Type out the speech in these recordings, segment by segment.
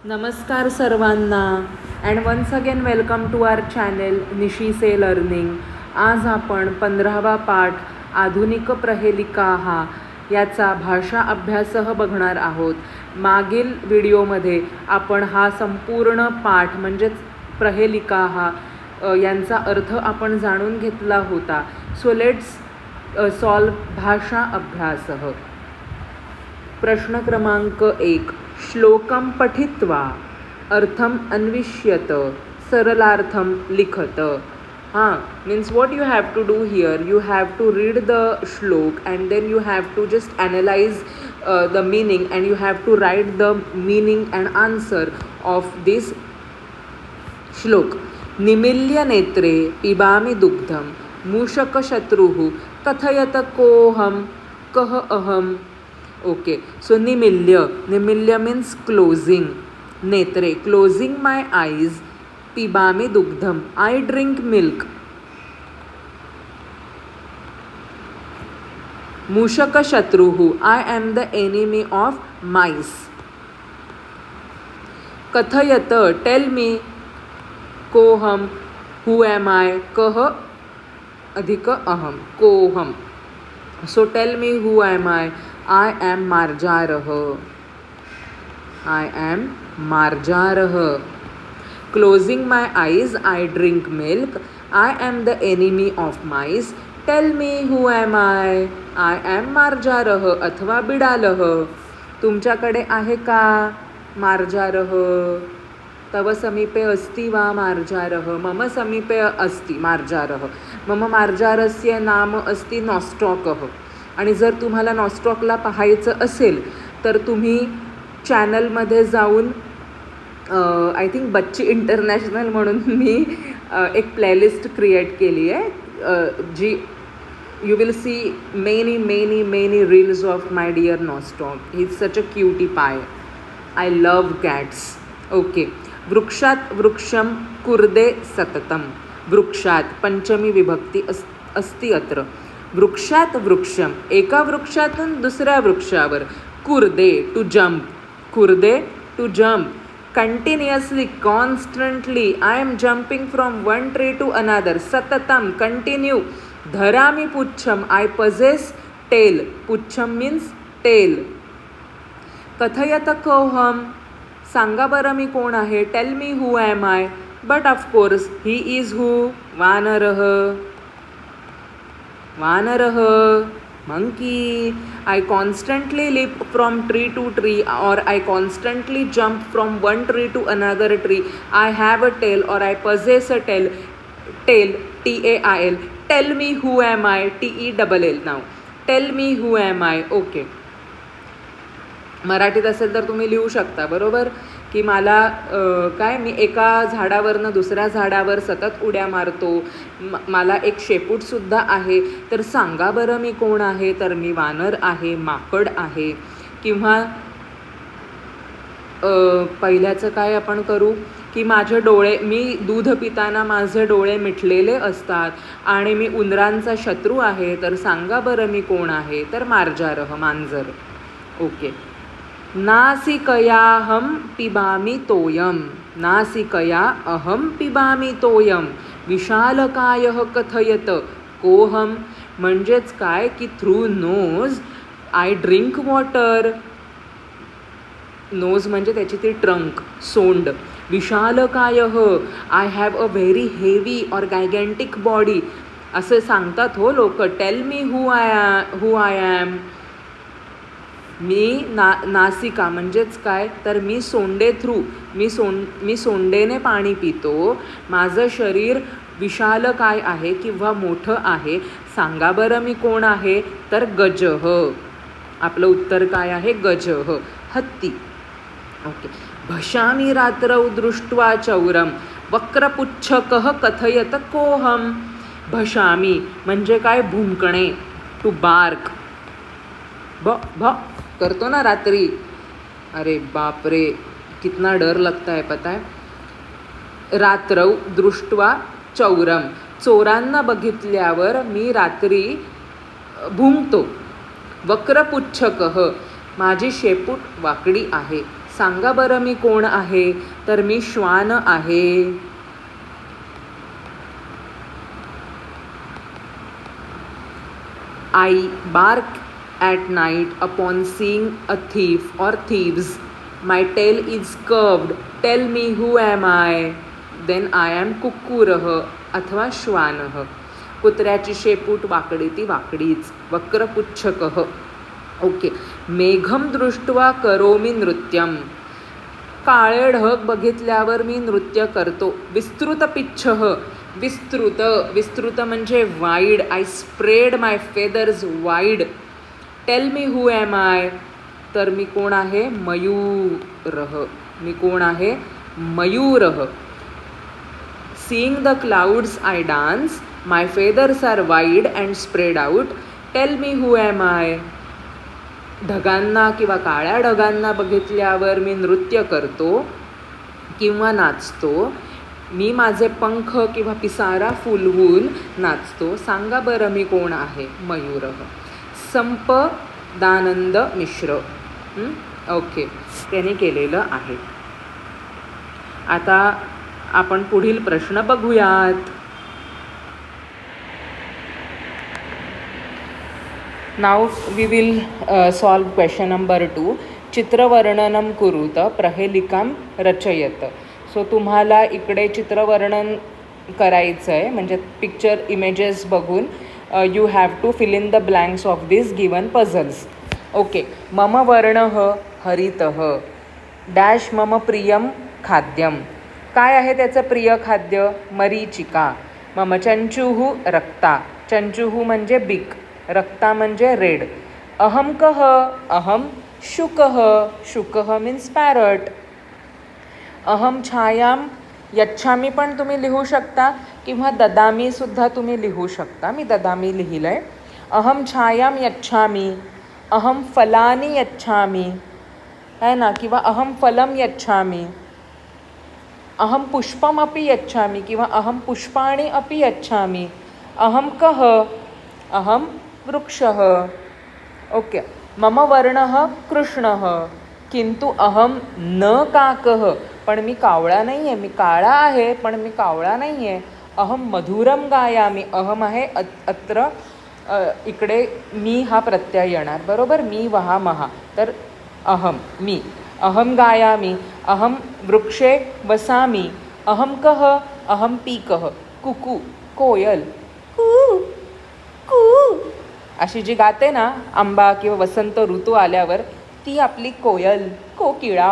नमस्कार सर्वांना and once again welcome to our channel Nishi से लर्निंग. आज आपण 15वा पाठ आधुनिक प्रहेलिका हा याचा भाषा अभ्यासह बघणार आहोत. मागील व्हिडिओमध्ये आपण हा संपूर्ण पाठ म्हणजेच प्रहेलिका हा यांचा अर्थ आपण जाणून घेतला होता. सो लेट्स सॉल्व भाषा अभ्यासः. प्रश्न क्रमांक 1. श्लोकं पठित्वा अर्थम अन्विष्यत सरलार्थम लिखत. Means what you have to do here, you have to read the shlok and then you have to just analyze the meaning and you have to write the meaning and answer of this shlok. निमिल्य नेत्रे पिबामि दुग्धम मूषक शत्रुः कथयत कोहम कह अहम. Okay, so निमिल्य means closing. नेत्रे closing my eyes. पिबामी दुग्धम आय ड्रिंक मिल्क. मूषक शत्रुः I am the enemy of mice. कथयत टेल मी. कोहम हू एम आय. कह अधिक अहम कोहम. So tell me who am I. I am मार्जारः. I am मार्जारः. Closing my eyes, I drink milk. I am the enemy of mice. Tell me who am I? I am मार्जारः अथवा बिडालः. तुमच्याकडे आहे का मार्जारः? तव समीपे अस्ति वा मार्जारः? मम समीपे अस्ति मार्जारः. मम मार्जारस्य नाम अस्ति नॉस्टॉकः. आणि जर तुम्हाला नॉस्टॉकला पाहायचं असेल तर तुम्ही चॅनलमध्ये जाऊन आय थिंक बच्ची इंटरनॅशनल म्हणून मी एक प्लेलिस्ट क्रिएट केली आहे जी you will see many reels of my dear नॉस्टॉक. He is such a cutie pie. I love cats. Okay. वृक्षात वृक्षम कुर्दे सततम. वृक्षात पंचमी विभक्ती अस्ति अत्र. वृक्षात वृक्षम एका वृक्षातून दुसऱ्या वृक्षावर. कुर्दे टू जम्प. कुर्दे to jump. Continuously constantly I am jumping from one tree to another. सततम कंटिन्यू. धरामी पुच्छम आय पजेस टेल. पुच्छम मीन्स टेल. कथयत कोहम सांगा बरं मी कोण आहे. Tell me who am I. But of course he is who. वानरः. वानरः monkey. I constantly leap from tree to tree or I constantly jump from one tree to another tree. I have a tail or I possess a tail. Tail T-A-I-L. Tell me who am I. T-E-double-L. Now tell me who am I. Okay. मराठीत असेल तर तुम्ही लिहू शकता बरोबर की मला मी एका झाडावरनं दुसऱ्या झाडावर सतत उड्या मारतो. मला एक शेपूटसुद्धा आहे. तर सांगा बरं मी कोण आहे. तर मी वानर आहे, माकड आहे. किंवा पहिल्याचं काय आपण करू की माझे डोळे, मी दूध पिताना माझे डोळे मिटलेले असतात आणि मी उंदरांचा शत्रू आहे. तर सांगा बरं मी कोण आहे. तर मार्जारः मांजर. ओके. नासिकयाहं पिबामि तोयम. नासिकया अहम पिबामि तोयम. विशालकायः कथयत कोहम. म्हणजेच काय की through nose I drink water. Nose म्हणजे त्याची ती ट्रंक, सोंड. विशालकायः I have a very heavy or gigantic body. असं सांगतात हो लोक. Tell me who I am. मी नासिका म्हणजेच काय तर मी सोंडे थ्रू. मी सोंडेने पाणी पितो. माझं शरीर विशाल काय आहे किंवा मोठं आहे. सांगा बरं मी कोण आहे. तर गजः. आपलं उत्तर काय आहे. गजः हत्ती. ओके. भशामी रात्रौ दृष्ट्वा चौरम वक्रपुच्छकः कथयत कोहम. भशामी म्हणजे काय भुंकणे. To bark. भ करतो ना रात्री. अरे बापरे कितना डर लगता है पता है. रात्रौ दृष्ट्वा चौरम चोरांना बघितल्यावर मी रात्री भुंकतो. वक्रपुच्छकः माझी शेपूट वाकडी आहे. सांगा बरं मी कोण आहे? तर मी श्वान आहे. I bark at night upon seeing a thief or thieves. My tail is curved. Tell me who am I? Then I am कुक्कुरः अथवा श्वानः. कुत्र्याची शेपूट वाकडी ती वाकडीच. वक्रपुच्छकः. ओके. मेघम दृष्ट्वा करोमि नृत्यम. काळे ढग बघितल्यावर मी नृत्य करतो. विस्तृतपिच्छः. विस्तृत म्हणजे wide. I spread my feathers wide. Tell me who am I? तर मी कोण आहे? मयूरः. मी कोण आहे? मयूरः. Seeing the clouds I dance. My feathers are wide and spread out. Tell me who am I? ढगांना किंवा काळ्या ढगांना बघितल्यावर मी नृत्य करतो किंवा नाचतो. मी माझे पंख किंवा पिसारा फुलवून नाचतो. सांगा बरं मी कोण आहे? मयूरः. संपदानंद मिश्र. ओके, त्याने केलेलं आहे. आता आपण पुढील प्रश्न बघूयात. Now we will solve question number 2. चित्रवर्णनम कुरुत प्रहेलिकां रचयत. सो तुम्हाला इकडे चित्रवर्णन करायचं आहे, म्हणजे पिक्चर इमेजेस बघून you have to fill in the blanks of this given puzzles. Okay. मम वर्णः हरितः. डॅश मम प्रियम खाद्यम. काय आहे त्याचं प्रिय खाद्य? मरीचिका. मम चंचुः रक्ता. चंचुः म्हणजे बिग, रक्ता म्हणजे रेड. अहम कः? अहम शुकः. शुकः मीन्स पॅरट. अहम छायाम यच्छामी पण तुम्ही लिहू शकता किंवा ददामी सुद्धा तुम्ही लिहू शकता. मी ददामी लिहिलं आहे. अहम छायाम यच्छामी. अहम फलानी यच्छामी है ना, किंवा अहम फलम यच्छामी. अहम पुष्पम अपि यच्छामी किंवा अहम पुष्पाणि अपि यच्छामी. अहम कः? अहम वृक्षः. ओके. मम वर्णः कृष्णः किंतु अहम न काकः. पण मी कावळा नाही आहे, मी काळा आहे पण मी कावळा नाही आहे. अहम मधुरम गायामी. अहम आहे अत्र इकडे मी हा प्रत्यय येणार, बरोबर. मी वहा महा, तर अहम मी. अहम गायामी. अहम वृक्षे वसामी. अहम कः? अहम पीकः. कुकू, कोयल. कू कू अशी जी गाते ना आंबा किंवा वसंत ऋतू आल्यावर, ती आपली कोयल, कोकिळा.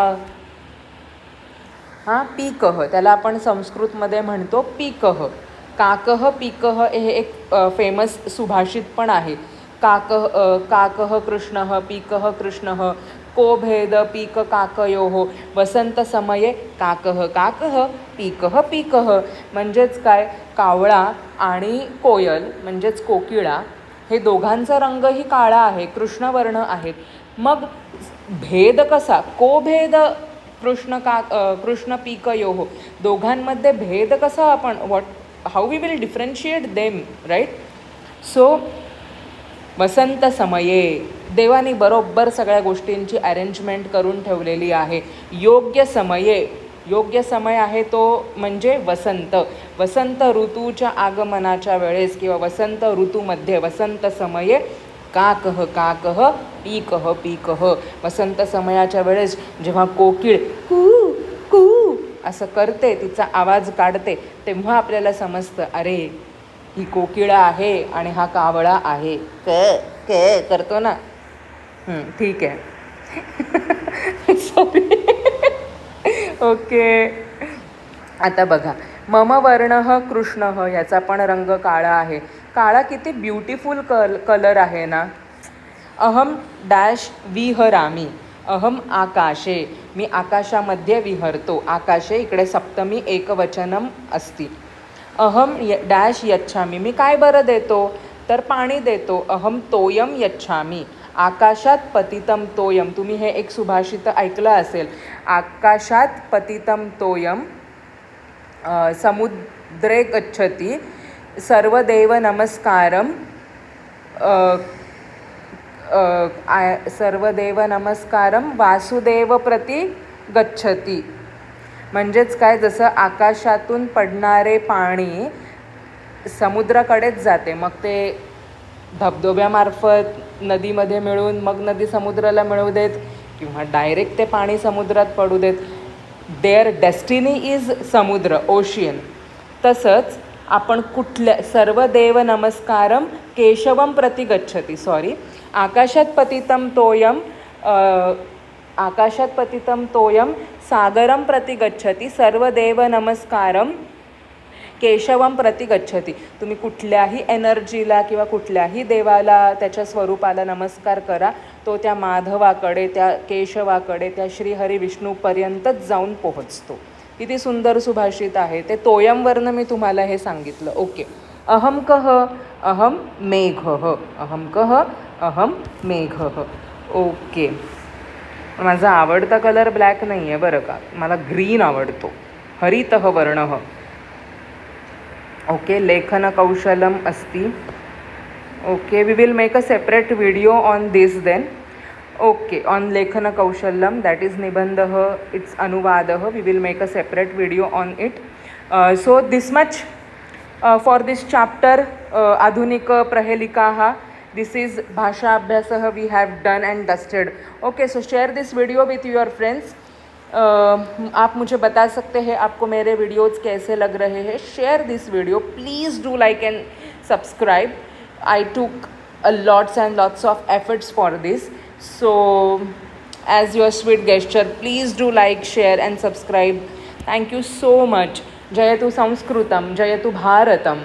हां, पीकः त्याला आपण संस्कृतमध्ये म्हणतो पीकः. काकः पीकः हे एक फेमस सुभाषित पण आहे. काकः कृष्णः पीकः कृष्णः. को भेद पीक काकयोः. वसंत समये काकः काकः पीकः पीकः. म्हणजेच काय, कावळा आणि कोयल म्हणजेच कोकिळा हे दोघांचा रंगही काळा आहे, कृष्णवर्ण आहेत. मग भेद कसा? को भेद कृष्ण पीकयोः. दोघांमध्ये भेद कसा आपण how we will differentiate them, right. So वसंत समये देवानी बरोबर सगळ्या गोष्टींची अरेंजमेंट करून ठेवलेली आहे. योग्य समये, योग्य समय आहे तो म्हणजे वसंत. वसंत ऋतूच्या आगमनाच्या वेळेस किंवा वसंत ऋतूमध्ये, वसंत समये काकः काकः पीकः पीकः. वसंत समयाच्या वेळेस जेव्हा कोकिळ कू कू असं करते, तिचा आवाज काढते, तेव्हा आपल्याला समजतं अरे ही कोकिळा आहे आणि हा कावळा आहे. क क करतो ना. ठीक आहे. सॉरी. ओके. आता बघा, मम वर्णः कृष्णः याचा पण रंग काळा आहे. काळा किती ब्युटिफुल कलर आहे ना. अहम डॅश विहरामी. अहम आकाशे. मी आकाशामध्ये विहरतो. आकाशे इकडे सप्तमी एकवचनम असती. अहम डॅश यच्छामी. मी काय बरं देतो? तर पाणी देतो. अहम तोयम यच्छामी. आकाशात पतितम तोयम. तुम्ही हे एक सुभाषित ऐकलं असेल. आकाशात पतितम तोयम समुद्रे गच्छति. सर्वदेव नमस्कारम. सर्वदेव नमस्कारम वासुदेव प्रति गच्छति. म्हणजेच काय, जसं आकाशातून पडणारे पाणी समुद्राकडेच जाते, मग ते धबधब्यामार्फत नदीमध्ये मिळून मग नदी समुद्राला मिळवू देत किंवा डायरेक्ट ते पाणी समुद्रात पडू देत, देअर डेस्टिनी इज समुद्र, ओशियन. तसंच आपण कुठल्या सर्व देव नमस्कारम केशवम प्रति गच्छति, आकाशात पतितम तोयम सागरम प्रति गच्छति, सर्व देव नमस्कारम केशवम प्रति गच्छति. तुम्ही कुठल्याही एनर्जीला किंवा कुठल्याही देवाला, त्याच्या स्वरूपाला नमस्कार करा, तो त्या माधवाकडे, त्या केशवाकडे, त्या श्रीहरी विष्णूपर्यंतच जाऊन पोहोचतो. किती सुंदर सुभाषित आहे ते. तोयमवरनं मी तुम्हाला हे सांगितलं. ओके. अहम कह, अहम मेघः, अहम कह, अहम मेघः. ओके. माझा आवडता कलर ब्लॅक नाही आहे बरं का, मला ग्रीन आवडतो, हरितः वर्णः. ओके. लेखनकौशलम् अस्ति. Okay, we will make a separate video on this then. Okay, on लेखनकौशल्यम, दॅट इज निबंधः, इट्स अनुवादः. We will make a separate video on it. So this much for this chapter. आधुनिक प्रहेलिकाः. This is भाषा अभ्यासः. We have done and dusted. Okay, so share this video with your friends. आप मुझे बता सकते हैं आपको मेरे वीडियोज़ कैसे लग रहे हैं. Share this video, please do like end subscribe. I took a lots and lots of efforts for this. So as your sweet gesture, please do like, share and subscribe. Thank you so much. Jayatu Sanskrutam, Jayatu Bharatam.